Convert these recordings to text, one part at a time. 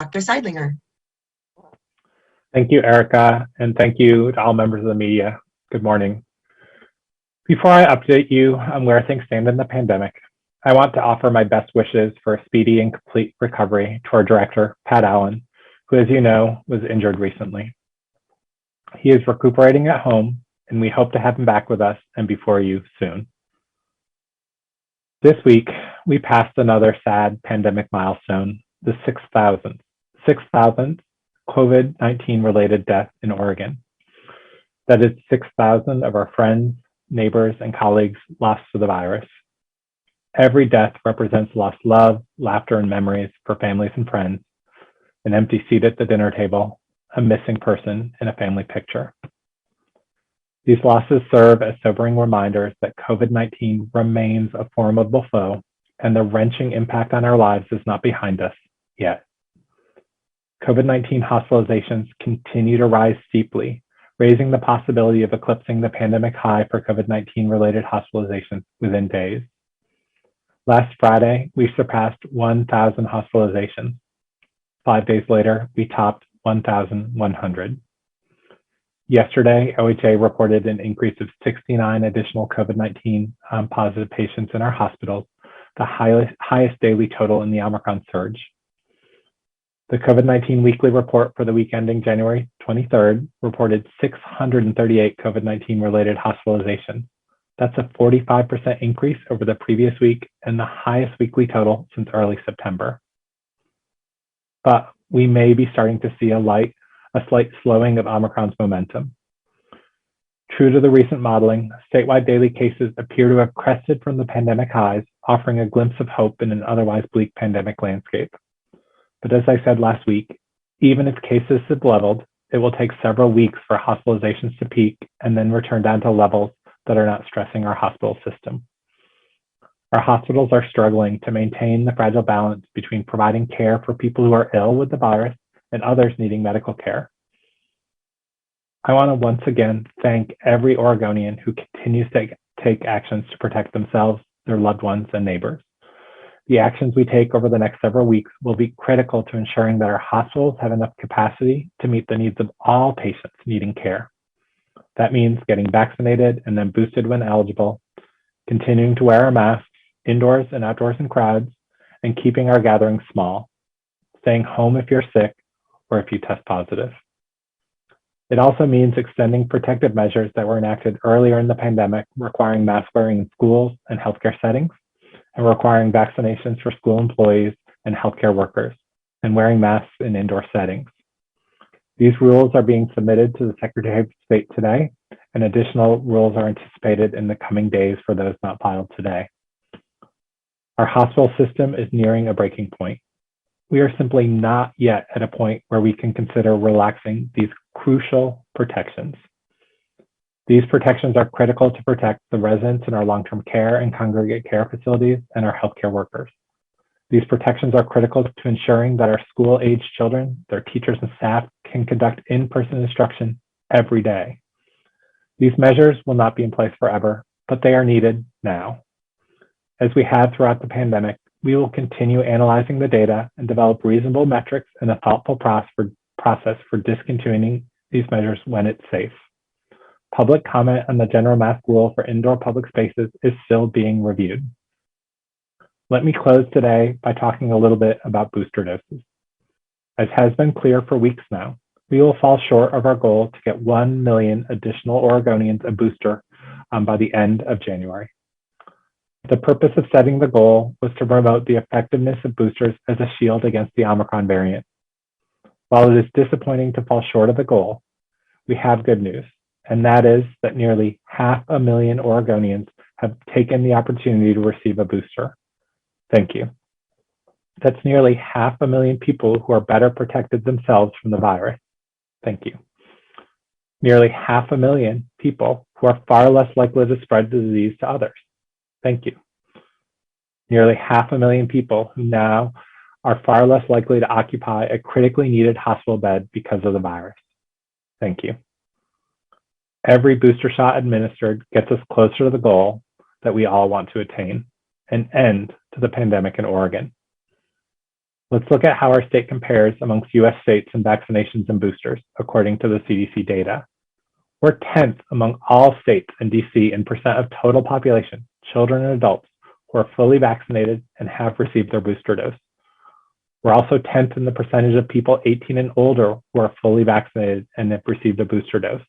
Dr. Seidlinger. Thank you, Erica, and thank you to all members of the media. Good morning. Before I update you on where things stand in the pandemic, I want to offer my best wishes for a speedy and complete recovery to our director, Pat Allen, who, as you know, was injured recently. He is recuperating at home, and we hope to have him back with us and before you soon. This week, we passed another sad pandemic milestone, the 6,000th COVID-19 related death in Oregon. That is 6,000 of our friends, neighbors, and colleagues lost to the virus. Every death represents lost love, laughter, and memories for families and friends, an empty seat at the dinner table, a missing person in a family picture. These losses serve as sobering reminders that COVID-19 remains a formidable foe, and the wrenching impact on our lives is not behind us yet. COVID-19 hospitalizations continue to rise steeply, raising the possibility of eclipsing the pandemic high for COVID-19 related hospitalizations within days. Last Friday, we surpassed 1,000 hospitalizations. 5 days later, we topped 1,100. Yesterday, OHA reported an increase of 69 additional COVID-19 positive patients in our hospitals, the highest daily total in the Omicron surge. The COVID-19 weekly report for the week ending January 23rd reported 638 COVID-19 related hospitalizations. That's a 45% increase over the previous week and the highest weekly total since early September. But we may be starting to see a slight slowing of Omicron's momentum. True to the recent modeling, statewide daily cases appear to have crested from the pandemic highs, offering a glimpse of hope in an otherwise bleak pandemic landscape. But as I said last week, even if cases have leveled, it will take several weeks for hospitalizations to peak and then return down to levels that are not stressing our hospital system. Our hospitals are struggling to maintain the fragile balance between providing care for people who are ill with the virus and others needing medical care. I want to once again thank every Oregonian who continues to take actions to protect themselves, their loved ones, and neighbors. The actions we take over the next several weeks will be critical to ensuring that our hospitals have enough capacity to meet the needs of all patients needing care. That means getting vaccinated and then boosted when eligible, continuing to wear our masks indoors and outdoors in crowds, and keeping our gatherings small, staying home if you're sick or if you test positive. It also means extending protective measures that were enacted earlier in the pandemic, requiring mask wearing in schools and healthcare settings, and requiring vaccinations for school employees and healthcare workers, and wearing masks in indoor settings. These rules are being submitted to the Secretary of State today, and additional rules are anticipated in the coming days for those not filed today. Our hospital system is nearing a breaking point. We are simply not yet at a point where we can consider relaxing these crucial protections. These protections are critical to protect the residents in our long-term care and congregate care facilities and our healthcare workers. These protections are critical to ensuring that our school-aged children, their teachers and staff can conduct in-person instruction every day. These measures will not be in place forever, but they are needed now. As we have throughout the pandemic, we will continue analyzing the data and develop reasonable metrics and a thoughtful process for discontinuing these measures when it's safe. Public comment on the general mask rule for indoor public spaces is still being reviewed. Let me close today by talking a little bit about booster doses. As has been clear for weeks now, we will fall short of our goal to get 1 million additional Oregonians a booster by the end of January. The purpose of setting the goal was to promote the effectiveness of boosters as a shield against the Omicron variant. While it is disappointing to fall short of the goal, we have good news, and that is that nearly 500,000 Oregonians have taken the opportunity to receive a booster. Thank you. That's nearly 500,000 people who are better protected themselves from the virus. Thank you. Nearly 500,000 people who are far less likely to spread the disease to others. Thank you. Nearly 500,000 people who now are far less likely to occupy a critically needed hospital bed because of the virus. Thank you. Every booster shot administered gets us closer to the goal that we all want to attain, an end to the pandemic in Oregon. Let's look at how our state compares amongst US states in vaccinations and boosters, according to the CDC data. We're 10th among all states in DC in percent of total population, children and adults, who are fully vaccinated and have received their booster dose. We're also 10th in the percentage of people 18 and older who are fully vaccinated and have received a booster dose.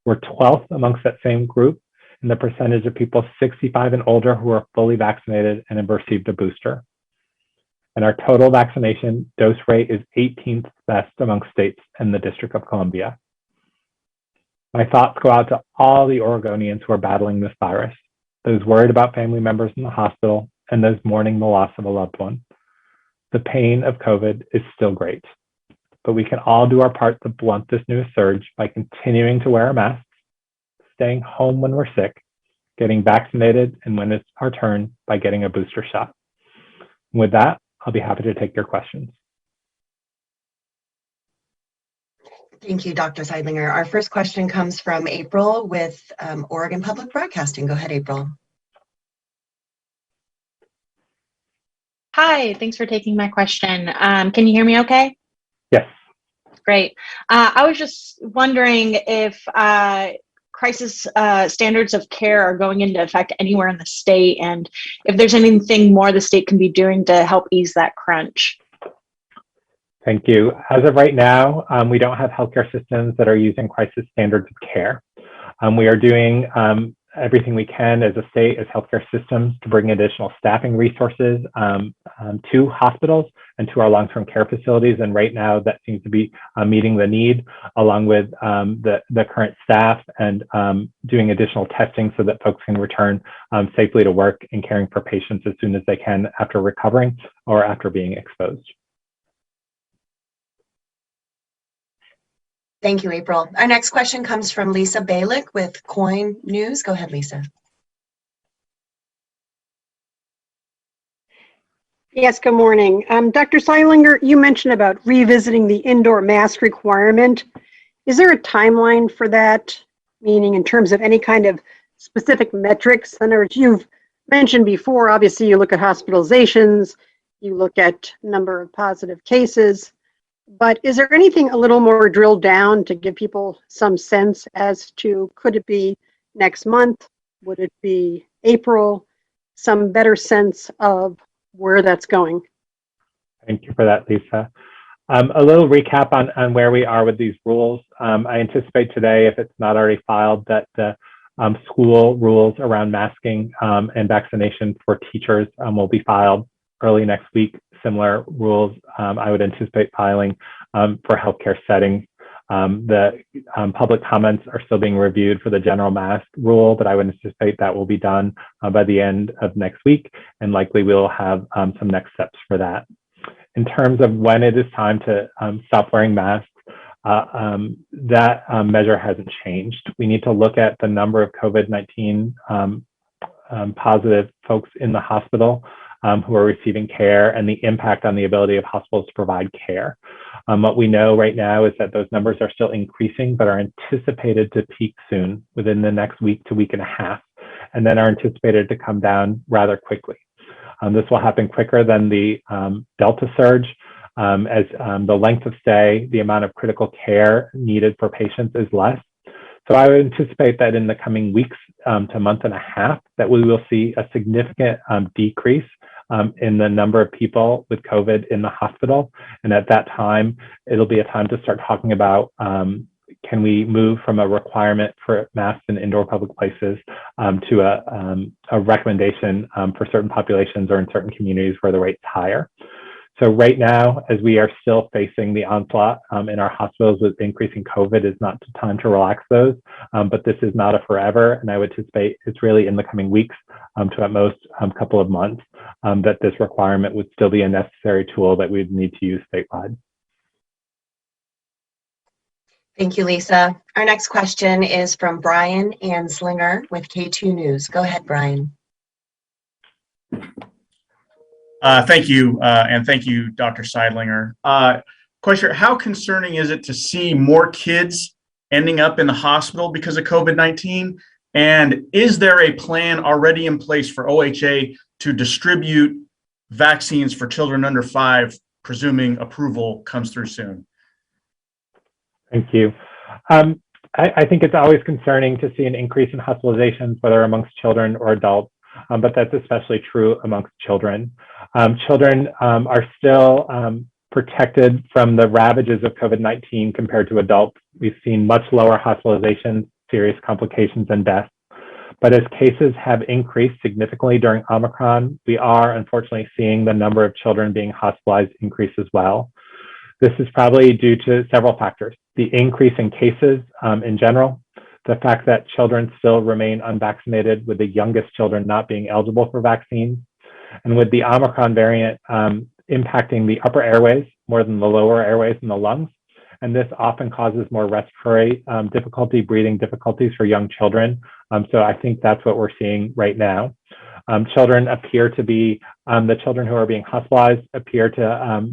We're 12th amongst that same group in the percentage of people 65 and older who are fully vaccinated and have received a booster. And our total vaccination dose rate is 18th best among states and the District of Columbia. My thoughts go out to all the Oregonians who are battling this virus, those worried about family members in the hospital, and those mourning the loss of a loved one. The pain of COVID is still great, but we can all do our part to blunt this new surge by continuing to wear our masks, staying home when we're sick, getting vaccinated, and when it's our turn, by getting a booster shot. And with that, I'll be happy to take your questions. Thank you, Dr. Seidlinger. Our first question comes from April with Oregon Public Broadcasting. Go ahead, April. Hi, thanks for taking my question. Can you hear me okay? Yes. Great. I was just wondering if crisis standards of care are going into effect anywhere in the state, and if there's anything more the state can be doing to help ease that crunch. Thank you. As of right now, we don't have healthcare systems that are using crisis standards of care. We are doing everything we can as a state, as healthcare systems, to bring additional staffing resources to hospitals and to our long-term care facilities. And right now that seems to be meeting the need, along with the current staff, and doing additional testing so that folks can return safely to work and caring for patients as soon as they can after recovering or after being exposed. Thank you, April. Our next question comes from Lisa Balick with Coin News. Go ahead, Lisa. Yes, good morning. Dr. Seidlinger, you mentioned about revisiting the indoor mask requirement. Is there a timeline for that? Meaning in terms of any kind of specific metrics? In other words, you've mentioned before, obviously you look at hospitalizations, you look at number of positive cases, but is there anything a little more drilled down to give people some sense as to, could it be next month? Would it be April? Some better sense of where that's going. Thank you for that, Lisa. A little recap on where we are with these rules. I anticipate today, if it's not already filed, that the school rules around masking and vaccination for teachers will be filed early next week. Similar rules I would anticipate filing for healthcare settings. The public comments are still being reviewed for the general mask rule, but I would anticipate that will be done by the end of next week, and likely we'll have some next steps for that. In terms of when it is time to stop wearing masks, that measure hasn't changed. We need to look at the number of COVID-19 positive folks in the hospital who are receiving care, and the impact on the ability of hospitals to provide care. What we know right now is that those numbers are still increasing, but are anticipated to peak soon, within the next week to week and a half, and then are anticipated to come down rather quickly. This will happen quicker than the Delta surge, as the length of stay, the amount of critical care needed for patients is less. So I would anticipate that in the coming weeks to month and a half, that we will see a significant decrease in the number of people with COVID in the hospital. And at that time, it'll be a time to start talking about, can we move from a requirement for masks in indoor public places to a recommendation for certain populations or in certain communities where the rate's higher. So right now, as we are still facing the onslaught in our hospitals with increasing COVID, is not the time to relax those, but this is not a forever, and I would anticipate it's really in the coming weeks to at most a couple of months that this requirement would still be a necessary tool that we'd need to use statewide. Thank you, Lisa. Our next question is from Brian Anslinger with K2 News. Go ahead, Brian. Thank you, and thank you, Dr. Seidlinger. Question, how concerning is it to see more kids ending up in the hospital because of COVID-19? And is there a plan already in place for OHA to distribute vaccines for children under 5, presuming approval comes through soon? Thank you. I think it's always concerning to see an increase in hospitalizations, whether amongst children or adults, but that's especially true amongst children. Children are still protected from the ravages of COVID-19 compared to adults. We've seen much lower hospitalizations, serious complications, and deaths. But as cases have increased significantly during Omicron, we are unfortunately seeing the number of children being hospitalized increase as well. This is probably due to several factors. The increase in cases in general, the fact that children still remain unvaccinated, with the youngest children not being eligible for vaccines, and with the Omicron variant impacting the upper airways more than the lower airways in the lungs. And this often causes more respiratory difficulty, breathing difficulties for young children. So I think that's what we're seeing right now. Children appear to be, the children who are being hospitalized appear to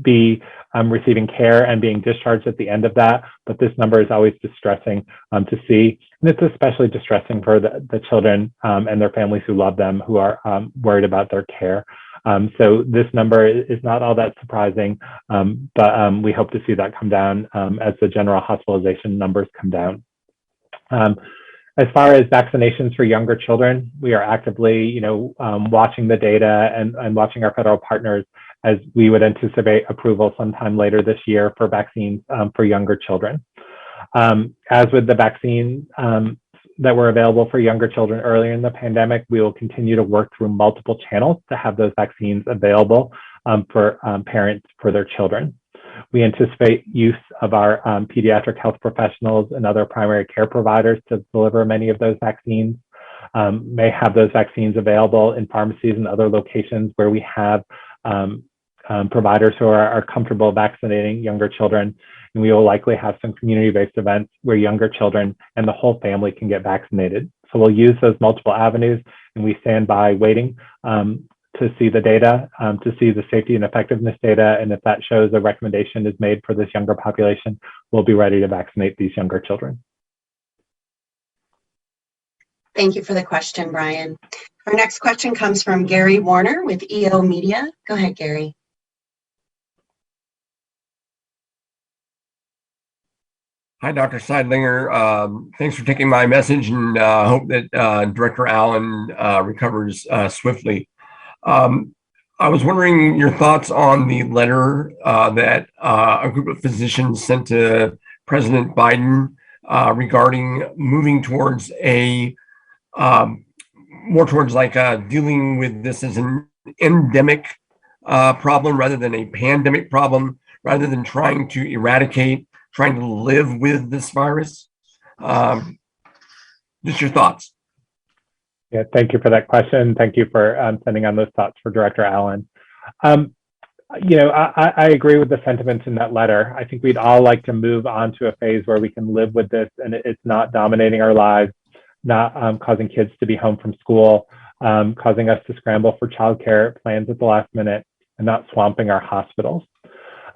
be receiving care and being discharged at the end of that, but this number is always distressing to see. And it's especially distressing for the children and their families who love them, who are worried about their care. So this number is not all that surprising, but we hope to see that come down as the general hospitalization numbers come down. As far as vaccinations for younger children, we are actively, watching the data and watching our federal partners, as we would anticipate approval sometime later this year for vaccines for younger children. As with the vaccine that were available for younger children earlier in the pandemic, we will continue to work through multiple channels to have those vaccines available for parents for their children. We anticipate use of our pediatric health professionals and other primary care providers to deliver many of those vaccines. May have those vaccines available in pharmacies and other locations where we have providers who are comfortable vaccinating younger children. And we will likely have some community-based events where younger children and the whole family can get vaccinated. So we'll use those multiple avenues, and we stand by waiting to see the data, to see the safety and effectiveness data. And if that shows a recommendation is made for this younger population, we'll be ready to vaccinate these younger children. Thank you for the question, Brian. Our next question comes from Gary Warner with EO Media. Go ahead, Gary. Hi, Dr. Seidlinger. Thanks for taking my message, and hope that Director Allen recovers swiftly. I was wondering your thoughts on the letter that a group of physicians sent to President Biden regarding moving towards more towards dealing with this as an endemic problem rather than a pandemic problem, rather than trying to eradicate, trying to live with this virus. Just your thoughts. Yeah, thank you for that question. Thank you for sending on those thoughts for Director Allen. I agree with the sentiments in that letter. I think we'd all like to move on to a phase where we can live with this and it's not dominating our lives, not causing kids to be home from school, causing us to scramble for childcare plans at the last minute, and not swamping our hospitals.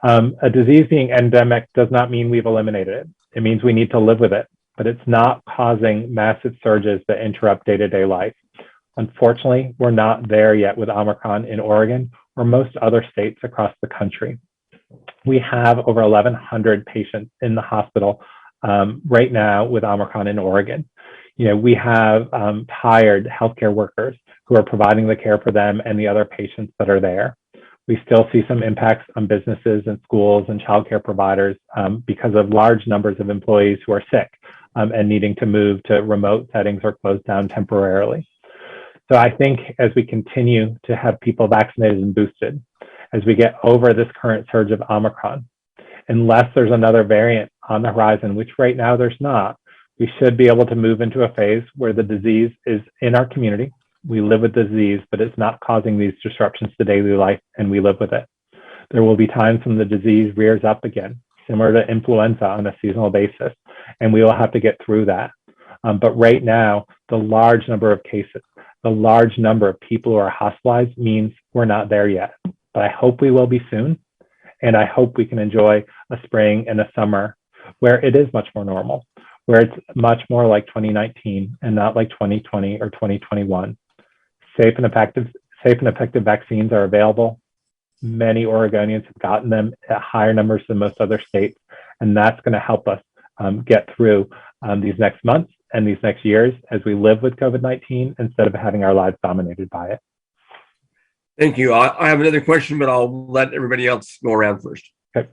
A disease being endemic does not mean we've eliminated it. It means we need to live with it, but it's not causing massive surges that interrupt day-to-day life. Unfortunately, we're not there yet with Omicron in Oregon or most other states across the country. We have over 1,100 patients in the hospital right now with Omicron in Oregon. We have hired healthcare workers who are providing the care for them and the other patients that are there. We still see some impacts on businesses and schools and childcare providers because of large numbers of employees who are sick and needing to move to remote settings or close down temporarily. So I think as we continue to have people vaccinated and boosted, as we get over this current surge of Omicron, unless there's another variant on the horizon, which right now there's not, we should be able to move into a phase where the disease is in our community. We live with the disease, but it's not causing these disruptions to daily life, and we live with it. There will be times when the disease rears up again, similar to influenza on a seasonal basis, and we will have to get through that. But right now, the large number of cases, the large number of people who are hospitalized means we're not there yet. But I hope we will be soon, and I hope we can enjoy a spring and a summer where it is much more normal, where it's much more like 2019 and not like 2020 or 2021. Safe and safe and effective vaccines are available. Many Oregonians have gotten them at higher numbers than most other states, and that's going to help us get through these next months and these next years as we live with COVID-19 instead of having our lives dominated by it. Thank you. I have another question, but I'll let everybody else go around first. Okay.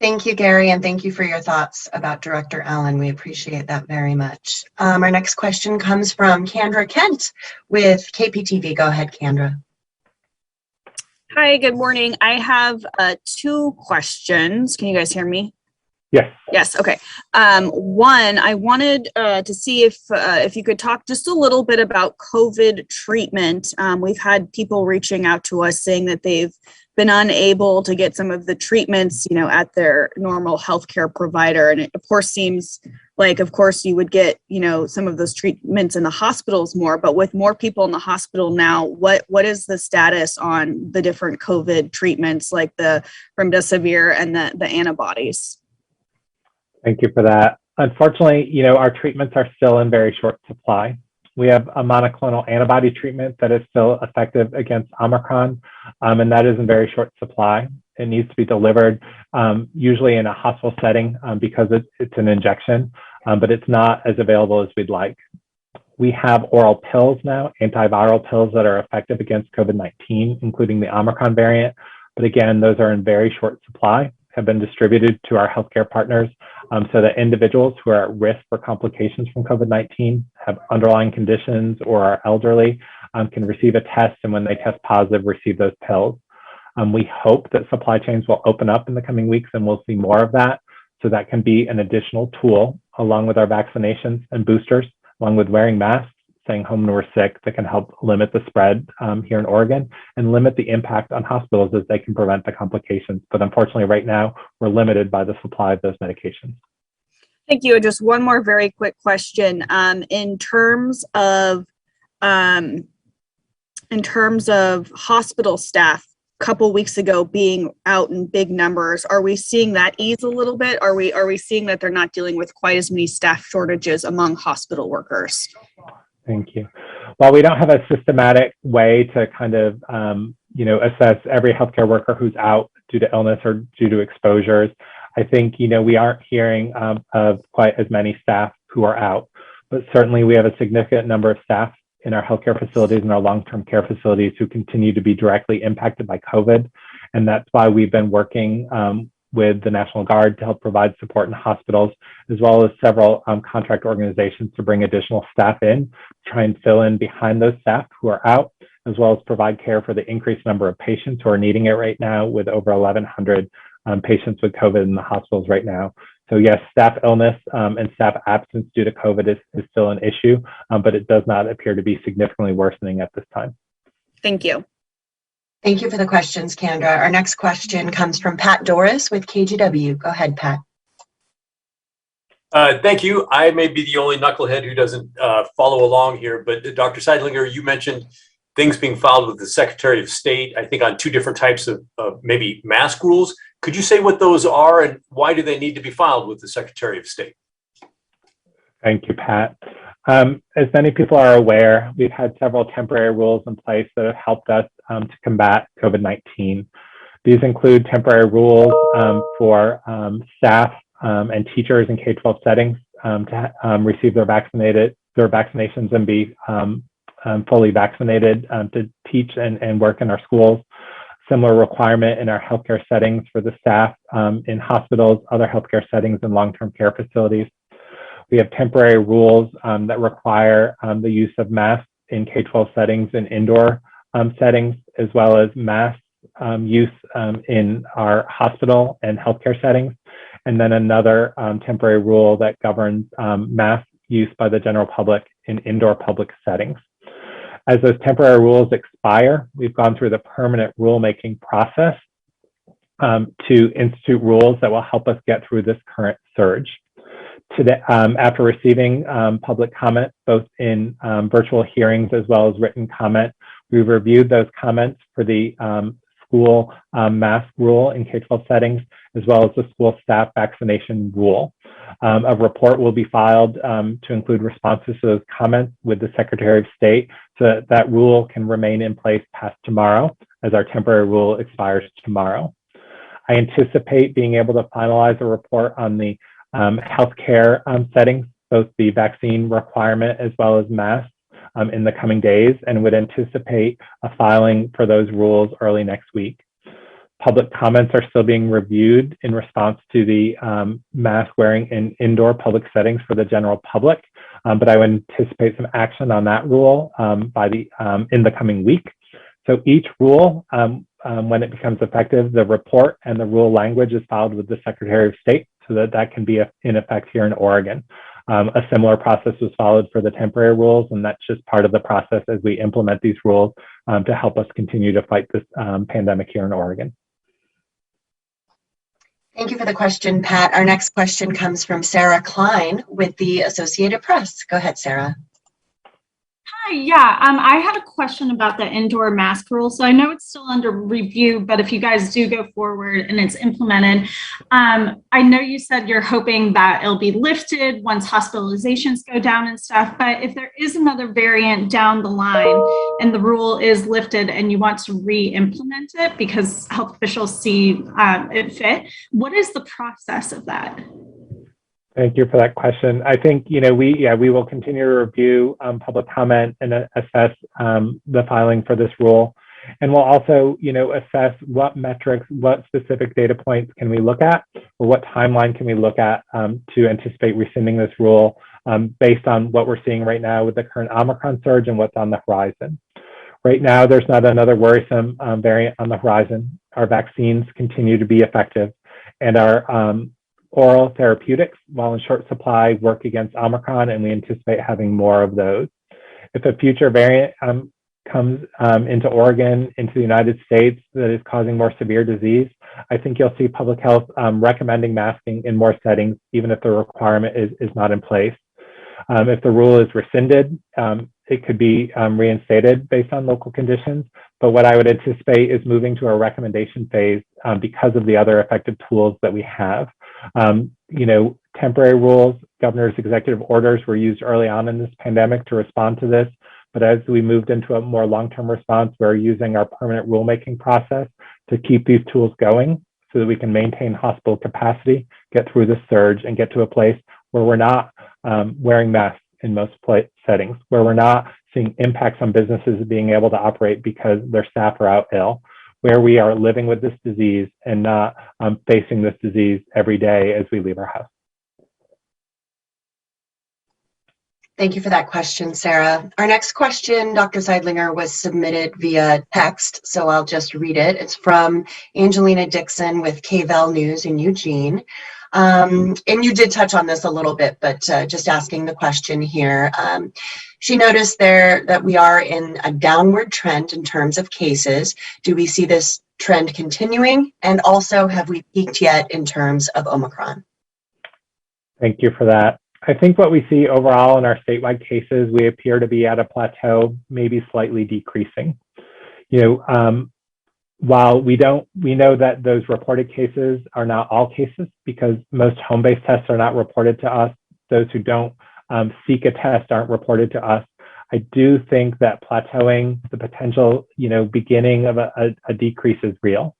Thank you, Gary, and thank you for your thoughts about Director Allen. We appreciate that very much. Our next question comes from Kendra Kent with KPTV. Go ahead, Kendra. Hi, good morning. I have 2 questions. Can you guys hear me? Yes. Yes. Okay. One, I wanted to see if you could talk just a little bit about COVID treatment. We've had people reaching out to us saying that they've been unable to get some of the treatments, at their normal healthcare provider. And it, of course, seems like, of course, you would get, some of those treatments in the hospitals more. But with more people in the hospital now, what is the status on the different COVID treatments, like the remdesivir and the antibodies? Thank you for that. Unfortunately, our treatments are still in very short supply. We have a monoclonal antibody treatment that is still effective against Omicron, and that is in very short supply. It needs to be delivered usually in a hospital setting because it's an injection, but it's not as available as we'd like. We have oral pills now, antiviral pills that are effective against COVID-19, including the Omicron variant. But again, those are in very short supply, have been distributed to our healthcare partners so that individuals who are at risk for complications from COVID-19, have underlying conditions, or are elderly can receive a test, and when they test positive, receive those pills. We hope that supply chains will open up in the coming weeks and we'll see more of that. So that can be an additional tool along with our vaccinations and boosters, along with wearing masks, staying home when we're sick, that can help limit the spread here in Oregon and limit the impact on hospitals as they can prevent the complications. But unfortunately, right now, we're limited by the supply of those medications. Thank you. Just one more very quick question. In terms of hospital staff, a couple weeks ago being out in big numbers, are we seeing that ease a little bit? Are we seeing that they're not dealing with quite as many staff shortages among hospital workers? Thank you. While we don't have a systematic way to kind of, assess every healthcare worker who's out due to illness or due to exposures, I think, we aren't hearing of quite as many staff who are out, but certainly we have a significant number of staff in our healthcare facilities and our long-term care facilities who continue to be directly impacted by COVID. And that's why we've been working with the National Guard to help provide support in hospitals, as well as several contract organizations to bring additional staff in, to try and fill in behind those staff who are out, as well as provide care for the increased number of patients who are needing it right now, with over 1,100 patients with COVID in the hospitals right now. So yes, staff illness and staff absence due to COVID is still an issue, but it does not appear to be significantly worsening at this time. Thank you. Thank you for the questions, Kendra. Our next question comes from Pat Doris with KGW. Go ahead, Pat. Thank you. I may be the only knucklehead who doesn't follow along here, but Dr. Seidlinger, you mentioned things being filed with the Secretary of State, I think on 2 different types of maybe mask rules. Could you say what those are and why do they need to be filed with the Secretary of State? Thank you, Pat. As many people are aware, we've had several temporary rules in place that have helped us to combat COVID-19. These include temporary rules for staff and teachers in K-12 settings to receive their vaccinations and be fully vaccinated to teach and work in our schools. Similar requirement in our healthcare settings for the staff in hospitals, other healthcare settings, and long-term care facilities. We have temporary rules that require the use of masks in K-12 settings and indoor settings, as well as mask use in our hospital and healthcare settings. And then another temporary rule that governs mask use by the general public in indoor public settings. As those temporary rules expire, we've gone through the permanent rulemaking process to institute rules that will help us get through this current surge. Today, after receiving public comment, both in virtual hearings as well as written comment, we've reviewed those comments for the school mask rule in K-12 settings, as well as the school staff vaccination rule. A report will be filed to include responses to those comments with the Secretary of State so that that rule can remain in place past tomorrow, as our temporary rule expires tomorrow. I anticipate being able to finalize a report on the healthcare settings, both the vaccine requirement as well as masks, in the coming days, and would anticipate a filing for those rules early next week. Public comments are still being reviewed in response to the mask wearing in indoor public settings for the general public, but I would anticipate some action on that rule in the coming week. So each rule, when it becomes effective, the report and the rule language is filed with the Secretary of State so that that can be in effect here in Oregon. A similar process was followed for the temporary rules, and that's just part of the process as we implement these rules to help us continue to fight this pandemic here in Oregon. Thank you for the question, Pat. Our next question comes from Sarah Klein with the Associated Press. Go ahead, Sarah. Hi, yeah, I had a question about the indoor mask rule. So I know it's still under review, but if you guys do go forward and it's implemented, I know you said you're hoping that it'll be lifted once hospitalizations go down and stuff, but if there is another variant down the line and the rule is lifted and you want to re-implement it because health officials see it fit, what is the process of that? Thank you for that question. I think, we will continue to review public comment and assess the filing for this rule. And we'll also, assess what metrics, what specific data points can we look at, or what timeline can we look at to anticipate rescinding this rule based on what we're seeing right now with the current Omicron surge and what's on the horizon. Right now, there's not another worrisome variant on the horizon. Our vaccines continue to be effective, and our oral therapeutics, while in short supply, work against Omicron, and we anticipate having more of those. If a future variant comes into Oregon, into the United States, that is causing more severe disease, I think you'll see public health recommending masking in more settings, even if the requirement is not in place. If the rule is rescinded, it could be reinstated based on local conditions. But what I would anticipate is moving to a recommendation phase because of the other effective tools that we have. Temporary rules, governor's executive orders were used early on in this pandemic to respond to this. But as we moved into a more long-term response, we're using our permanent rulemaking process to keep these tools going so that we can maintain hospital capacity, get through the surge, and get to a place where we're not wearing masks in most settings, where we're not seeing impacts on businesses being able to operate because their staff are out ill, where we are living with this disease and not facing this disease every day as we leave our house. Thank you for that question, Sarah. Our next question, Dr. Seidlinger, was submitted via text, so I'll just read it. It's from Angelina Dixon with KVEL News in Eugene. And you did touch on this a little bit, but just asking the question here. She noticed there that we are in a downward trend in terms of cases. Do we see this trend continuing? And also, have we peaked yet in terms of Omicron? Thank you for that. I think what we see overall in our statewide cases, we appear to be at a plateau, maybe slightly decreasing. While we know that those reported cases are not all cases because most home-based tests are not reported to us. Those who don't seek a test aren't reported to us. I do think that plateauing, the potential, beginning of a decrease is real.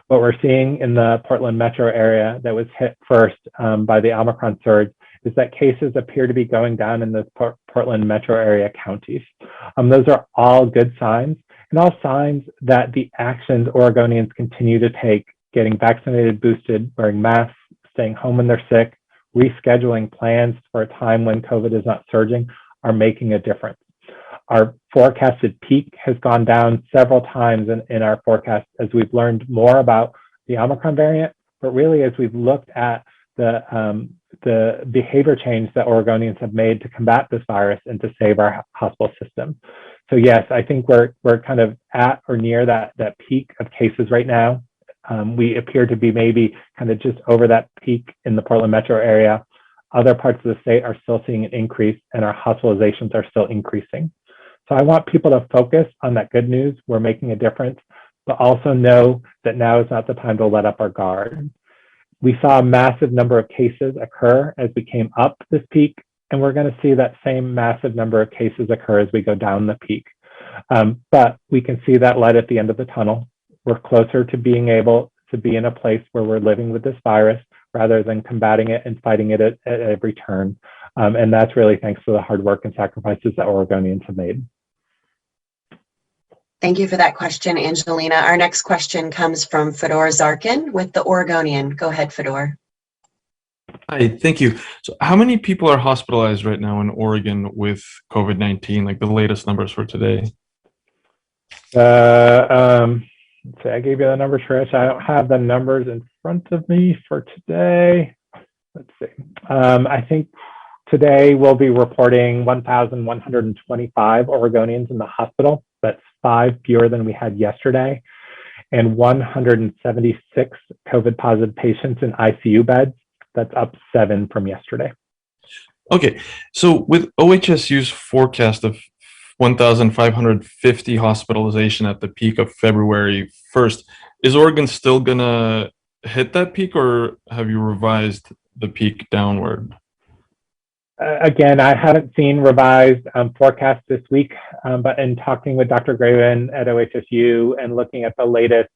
What we're seeing in the Portland metro area that was hit first by the Omicron surge is that cases appear to be going down in the Portland metro area counties. Those are all good signs, and all signs that the actions Oregonians continue to take, getting vaccinated, boosted, wearing masks, staying home when they're sick, rescheduling plans for a time when COVID is not surging, are making a difference. Our forecasted peak has gone down several times in our forecast as we've learned more about the Omicron variant, but really as we've looked at the behavior change that Oregonians have made to combat this virus and to save our hospital system. So yes, I think we're kind of at or near that peak of cases right now. We appear to be maybe kind of just over that peak in the Portland metro area. Other parts of the state are still seeing an increase, and our hospitalizations are still increasing. So I want people to focus on that good news. We're making a difference, but also know that now is not the time to let up our guard. we saw a massive number of cases occur as we came up this peak, and we're going to see that same massive number of cases occur as we go down the peak. But we can see that light at the end of the tunnel. We're closer to being able to be in a place where we're living with this virus rather than combating it and fighting it at every turn. And that's really thanks to the hard work and sacrifices that Oregonians have made. Thank you for that question, Angelina. Our next question comes from Fedor Zarkin with the Oregonian. Go ahead, Fedor. Hi, thank you. So how many people are hospitalized right now in Oregon with COVID-19, like the latest numbers for today? Let's see, I gave you the numbers, Trish. I don't have the numbers in front of me for today. Let's see. I think today we'll be reporting 1,125 Oregonians in the hospital. That's 5 fewer than we had yesterday, and 176 COVID positive patients in ICU beds. That's up 7 from yesterday. Okay, so with OHSU's forecast of 1,550 hospitalization at the peak of February 1st, is Oregon still gonna hit that peak, or have you revised the peak downward? Again, I haven't seen revised forecasts this week, but in talking with Dr. Graven at OHSU and looking at the latest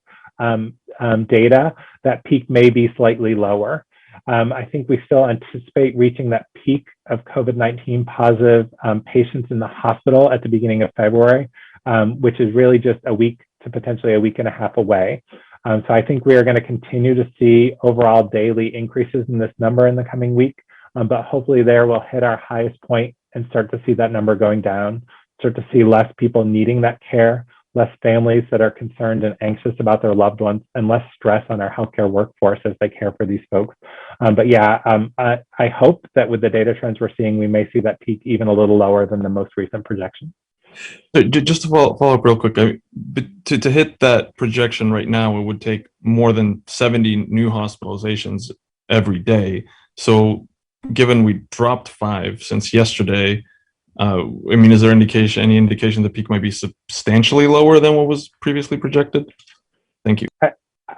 data, that peak may be slightly lower. I think we still anticipate reaching that peak of COVID-19 positive patients in the hospital at the beginning of February, which is really just a week to potentially a week and a half away. So I think we are going to continue to see overall daily increases in this number in the coming week, but hopefully there we'll hit our highest point and start to see that number going down, start to see less people needing that care, less families that are concerned and anxious about their loved ones, and less stress on our healthcare workforce as they care for these folks. But yeah, I hope that with the data trends we're seeing, we may see that peak even a little lower than the most recent projection. Just to follow up real quick, to hit that projection right now, it would take more than 70 new hospitalizations every day. So given we dropped 5 since yesterday, I mean, is there any indication the peak might be substantially lower than what was previously projected? Thank you.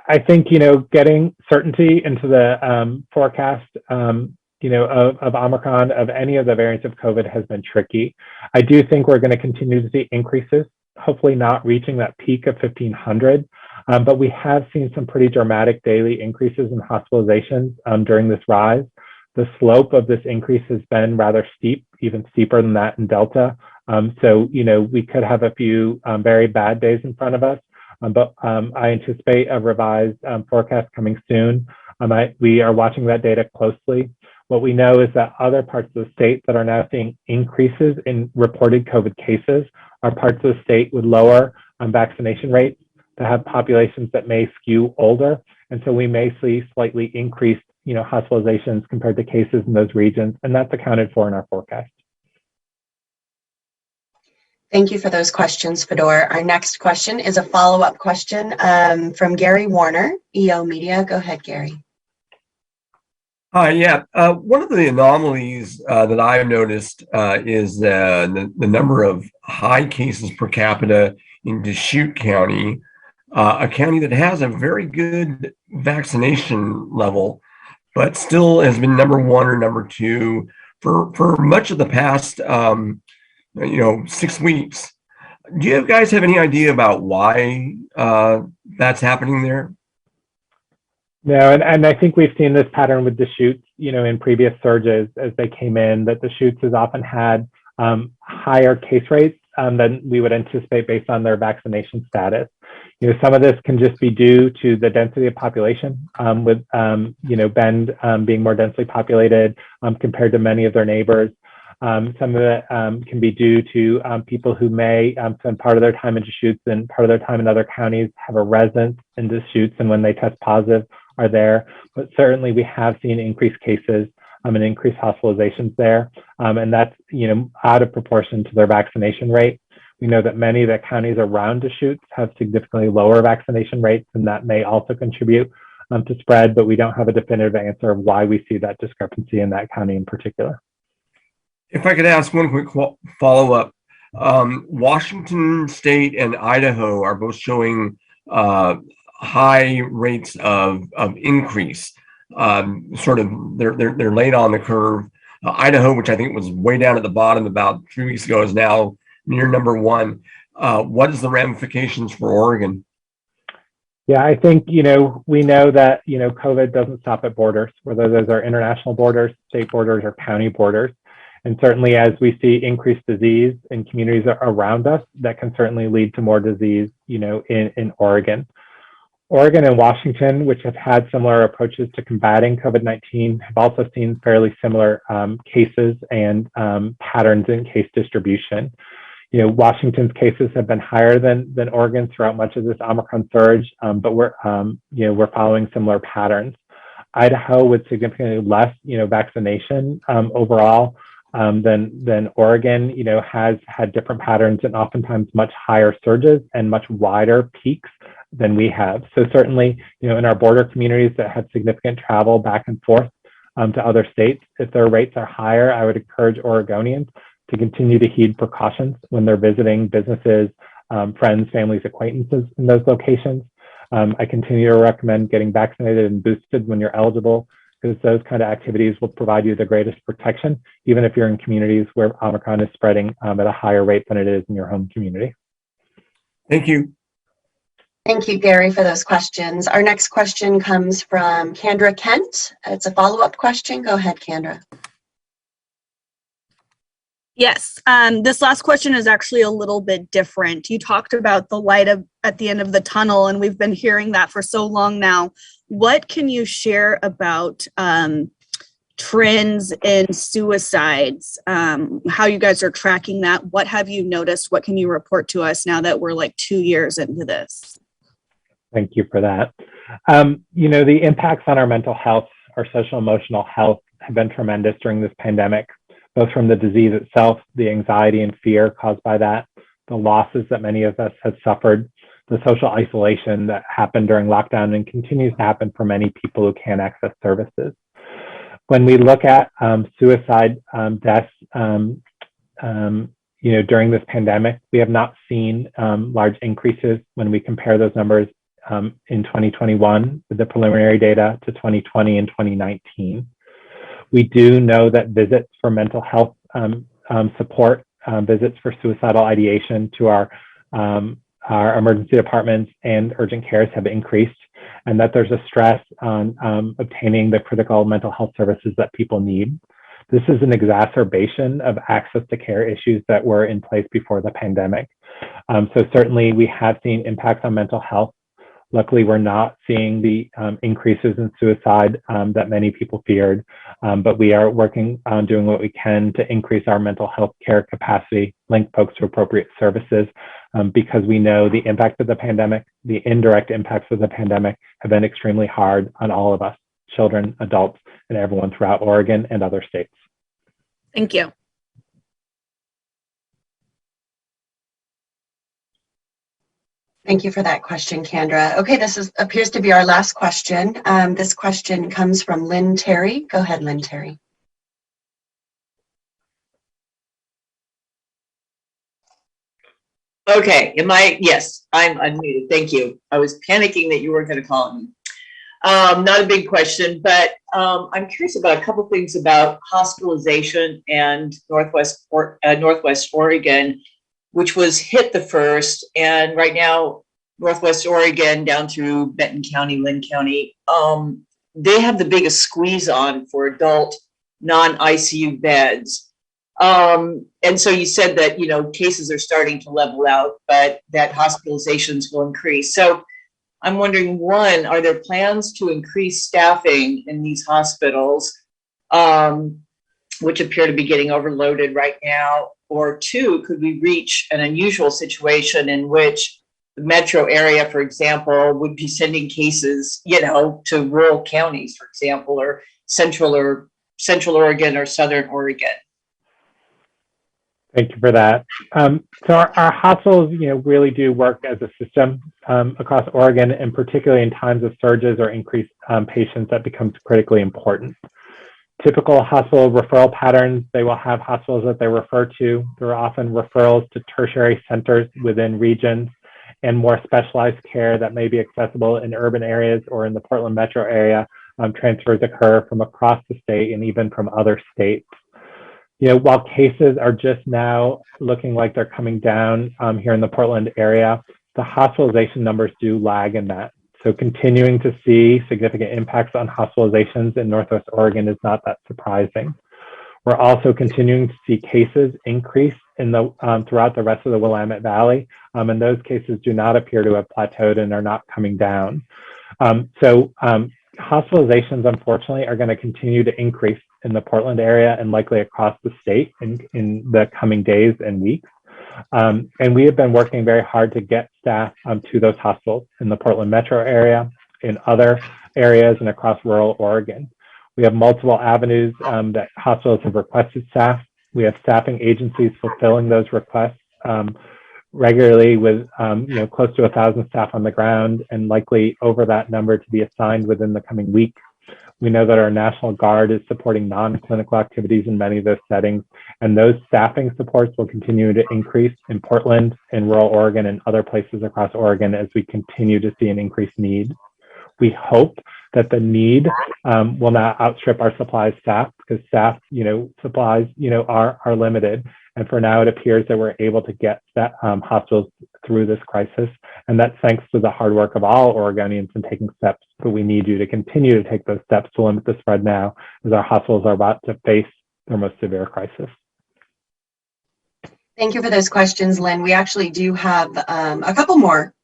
I think, getting certainty into the forecast, of Omicron, of any of the variants of COVID has been tricky. I do think we're going to continue to see increases, hopefully not reaching that peak of 1,500, but we have seen some pretty dramatic daily increases in hospitalizations during this rise. The slope of this increase has been rather steep, even steeper than that in Delta. So, we could have a few very bad days in front of us, but I anticipate a revised forecast coming soon. We are watching that data closely. What we know is that other parts of the state that are now seeing increases in reported COVID cases are parts of the state with lower vaccination rates that have populations that may skew older. And so we may see slightly increased hospitalizations compared to cases in those regions, and that's accounted for in our forecast. Thank you for those questions, Fedor. Our next question is a follow-up question from Gary Warner, EO Media. Go ahead, Gary. Hi, yeah. One of the anomalies that I've noticed is the number of high cases per capita in Deschute County, a county that has a very good vaccination level, but still has been number 1 or number 2 for much of the past, 6 weeks. Do you guys have any idea about why that's happening there? No, and I think we've seen this pattern with Deschute, in previous surges as they came in, that Deschute has often had higher case rates than we would anticipate based on their vaccination status. Some of this can just be due to the density of population, with Bend being more densely populated compared to many of their neighbors. Some of it can be due to people who may spend part of their time in Deschute and part of their time in other counties, have a residence in Deschute, and when they test positive are there. But certainly we have seen increased cases and increased hospitalizations there. And that's, out of proportion to their vaccination rate. We know that many of the counties around Deschute have significantly lower vaccination rates, and that may also contribute to spread, but we don't have a definitive answer of why we see that discrepancy in that county in particular. If I could ask one quick follow-up. Washington State and Idaho are both showing high rates of increase. sort of they're late on the curve. Idaho, which I think was way down at the bottom about 3 weeks ago, is now near number one. What is the ramifications for Oregon? Yeah, I think, we know that, COVID doesn't stop at borders, whether those are international borders, state borders, or county borders. And certainly as we see increased disease in communities around us, that can certainly lead to more disease, in Oregon. Oregon and Washington, which have had similar approaches to combating COVID-19, have also seen fairly similar cases and patterns in case distribution. Washington's cases have been higher than Oregon throughout much of this Omicron surge, but we're following similar patterns. Idaho with significantly less, vaccination overall than Oregon, has had different patterns and oftentimes much higher surges and much wider peaks than we have. So certainly, in our border communities that have significant travel back and forth to other states, if their rates are higher, I would encourage Oregonians to continue to heed precautions when they're visiting businesses, friends, families, acquaintances in those locations. I continue to recommend getting vaccinated and boosted when you're eligible, because those kind of activities will provide you the greatest protection, even if you're in communities where Omicron is spreading at a higher rate than it is in your home community. Thank you. Thank you, Gary, for those questions. Our next question comes from Kendra Kent. It's a follow-up question. Go ahead, Kendra. Yes, this last question is actually a little bit different. You talked about the light at the end of the tunnel, and we've been hearing that for so long now. What can you share about trends in suicides, how you guys are tracking that? What have you noticed? What can you report to us now that we're like 2 years into this? Thank you for that. The impacts on our mental health, our social emotional health have been tremendous during this pandemic, both from the disease itself, the anxiety and fear caused by that, the losses that many of us have suffered, the social isolation that happened during lockdown and continues to happen for many people who can't access services. When we look at suicide deaths, during this pandemic, we have not seen large increases when we compare those numbers in 2021 with the preliminary data to 2020 and 2019. We do know that visits for mental health support, visits for suicidal ideation to our emergency departments and urgent cares have increased, and that there's a stress on obtaining the critical mental health services that people need. This is an exacerbation of access to care issues that were in place before the pandemic. So certainly we have seen impacts on mental health. Luckily, we're not seeing the increases in suicide that many people feared, but we are working on doing what we can to increase our mental health care capacity, link folks to appropriate services, because we know the impact of the pandemic, the indirect impacts of the pandemic have been extremely hard on all of us, children, adults, and everyone throughout Oregon and other states. Thank you. Thank you for that question, Kendra. Okay, this appears to be our last question. This question comes from Lynn Terry. Go ahead, Lynn Terry. Okay, yes, I'm unmuted. Thank you. I was panicking that you weren't going to call me. Not a big question, but I'm curious about a couple things about hospitalization and Northwest Oregon, which was hit the first, and right now Northwest Oregon down through Benton County, Lynn County, they have the biggest squeeze on for adult non-ICU beds. And so you said that, cases are starting to level out, but that hospitalizations will increase. So I'm wondering, one, are there plans to increase staffing in these hospitals, which appear to be getting overloaded right now? Or two, could we reach an unusual situation in which the metro area, for example, would be sending cases, to rural counties, for example, or Central Oregon or Southern Oregon? Thank you for that. So our hospitals, really do work as a system across Oregon, and particularly in times of surges or increased patients, that becomes critically important. Typical hospital referral patterns, they will have hospitals that they refer to. There are often referrals to tertiary centers within regions and more specialized care that may be accessible in urban areas or in the Portland metro area transfers occur from across the state and even from other states. While cases are just now looking like they're coming down here in the Portland area, the hospitalization numbers do lag in that. So continuing to see significant impacts on hospitalizations in Northwest Oregon is not that surprising. We're also continuing to see cases increase in the throughout the rest of the Willamette Valley, and those cases do not appear to have plateaued and are not coming down. Hospitalizations, unfortunately, are going to continue to increase in the Portland area and likely across the state in the coming days and weeks. And we have been working very hard to get staff to those hospitals in the Portland metro area, in other areas, and across rural Oregon. We have multiple avenues that hospitals have requested staff. We have staffing agencies fulfilling those requests regularly with close to 1,000 staff on the ground and likely over that number to be assigned within the coming week. We know that our National Guard is supporting non-clinical activities in many of those settings, and those staffing supports will continue to increase in Portland, in rural Oregon, and other places across Oregon as we continue to see an increased need. We hope that the need will not outstrip our supply staff, because staff, supplies, are limited. And for now, it appears that we're able to get hospitals through this crisis. And that's thanks to the hard work of all Oregonians in taking steps. But we need you to continue to take those steps to limit the spread now, as our hospitals are about to face their most severe crisis. Thank you for those questions, Lynn. We actually do have a couple more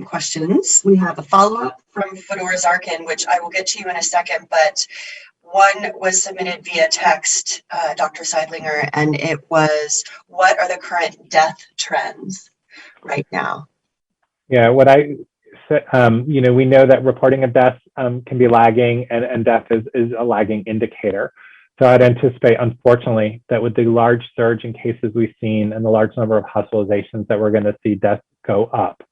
questions. We have a follow-up from Fedora Zarkin, which I will get to you in a second, but one was submitted via text, Dr. Seidlinger, and it was, what are the current death trends right now? Yeah, what I said, we know that reporting of deaths can be lagging, and death is a lagging indicator. So I'd anticipate, unfortunately, that with the large surge in cases we've seen and the large number of hospitalizations, that we're going to see deaths go up.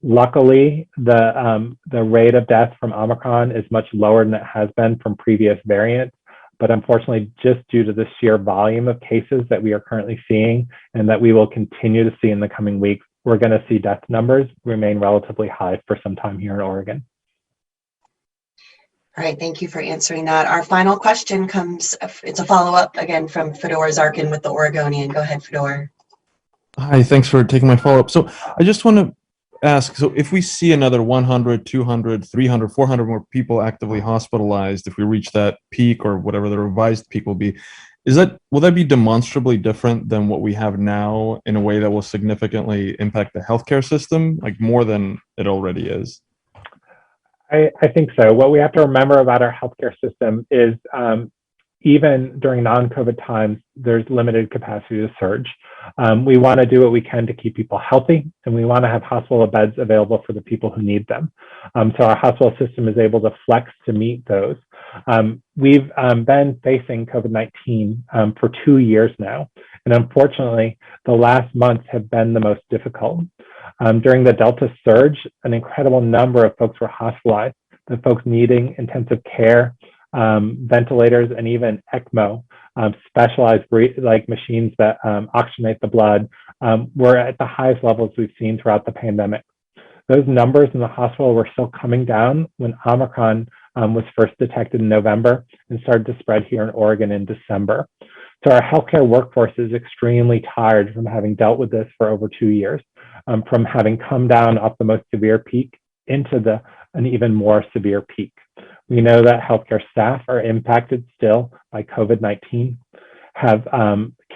Luckily, the rate of death from Omicron is much lower than it has been from previous variants. But unfortunately, just due to the sheer volume of cases that we are currently seeing and that we will continue to see in the coming weeks, we're going to see death numbers remain relatively high for some time here in Oregon. All right, thank you for answering that. Our final question it's a follow-up again from Fedora Zarkin with the Oregonian. Go ahead, Fedora. Hi, thanks for taking my follow-up. So I just want to ask, so if we see another 100, 200, 300, 400 more people actively hospitalized, if we reach that peak or whatever the revised peak will be, will that be demonstrably different than what we have now in a way that will significantly impact the healthcare system, like more than it already is? I think so. What we have to remember about our healthcare system is even during non-COVID times, there's limited capacity to surge. We want to do what we can to keep people healthy, and we want to have hospital beds available for the people who need them. So our hospital system is able to flex to meet those. We've been facing COVID-19 for 2 years now, and unfortunately, the last months have been the most difficult. During the Delta surge, an incredible number of folks were hospitalized, the folks needing intensive care, ventilators, and even ECMO, specialized machines that oxygenate the blood, were at the highest levels we've seen throughout the pandemic. Those numbers in the hospital were still coming down when Omicron was first detected in November and started to spread here in Oregon in December. So our healthcare workforce is extremely tired from having dealt with this for over 2 years, from having come down off the most severe peak into an even more severe peak. We know that healthcare staff are impacted still by COVID-19, have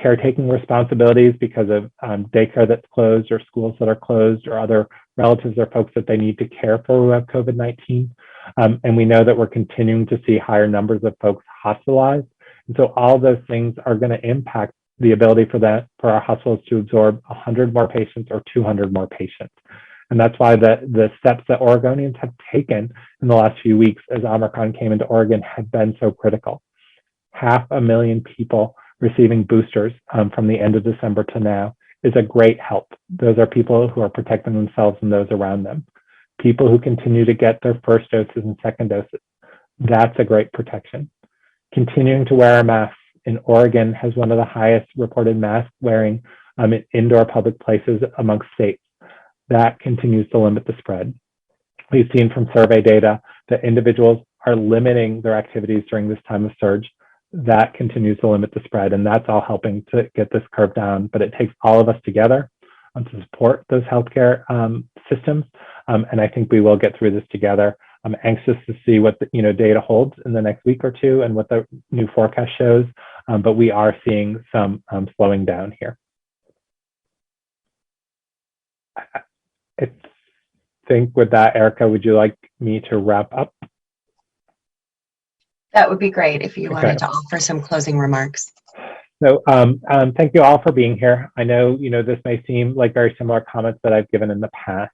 caretaking responsibilities because of daycare that's closed or schools that are closed or other relatives or folks that they need to care for who have COVID-19. And we know that we're continuing to see higher numbers of folks hospitalized. And so all those things are going to impact the ability for our hospitals to absorb 100 more patients or 200 more patients. And that's why the steps that Oregonians have taken in the last few weeks as Omicron came into Oregon have been so critical. 500,000 people receiving boosters from the end of December to now is a great help. Those are people who are protecting themselves and those around them. People who continue to get their first doses and second doses, that's a great protection. Continuing to wear a mask in Oregon has one of the highest reported mask wearing in indoor public places amongst states. That continues to limit the spread. We've seen from survey data that individuals are limiting their activities during this time of surge, that continues to limit the spread. And that's all helping to get this curve down. But it takes all of us together to support those healthcare systems. And I think we will get through this together. I'm anxious to see what the data holds in the next week or two and what the new forecast shows. But we are seeing some slowing down here. I think with that, Erica, would you like me to wrap up? That would be great if you wanted to offer some closing remarks. So thank you all for being here. I know, this may seem like very similar comments that I've given in the past,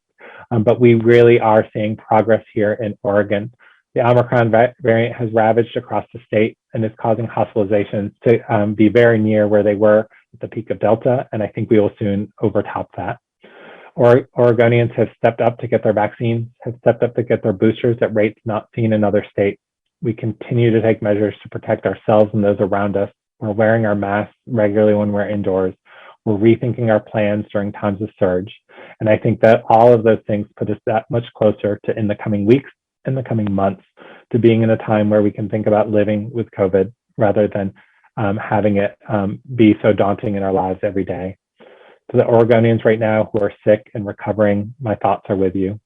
but we really are seeing progress here in Oregon. The Omicron variant has ravaged across the state and is causing hospitalizations to be very near where they were at the peak of Delta, and I think we will soon overtop that. Oregonians have stepped up to get their vaccines, have stepped up to get their boosters at rates not seen in other states. We continue to take measures to protect ourselves and those around us. We're wearing our masks regularly when we're indoors. We're rethinking our plans during times of surge. And I think that all of those things put us that much closer to, in the coming weeks, in the coming months, to being in a time where we can think about living with COVID rather than having it be so daunting in our lives every day. To the Oregonians right now who are sick and recovering, my thoughts are with you.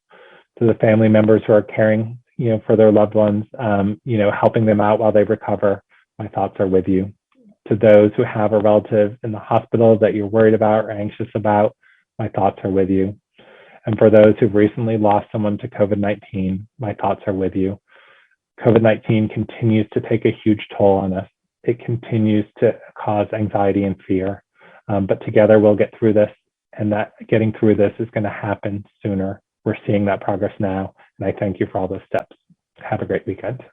To the family members who are caring for their loved ones, helping them out while they recover, my thoughts are with you. To those who have a relative in the hospital that you're worried about or anxious about, my thoughts are with you. And for those who've recently lost someone to COVID-19, my thoughts are with you. COVID-19 continues to take a huge toll on us. It continues to cause anxiety and fear, but together we'll get through this, and that getting through this is going to happen sooner. We're seeing that progress now, and I thank you for all those steps. Have a great weekend.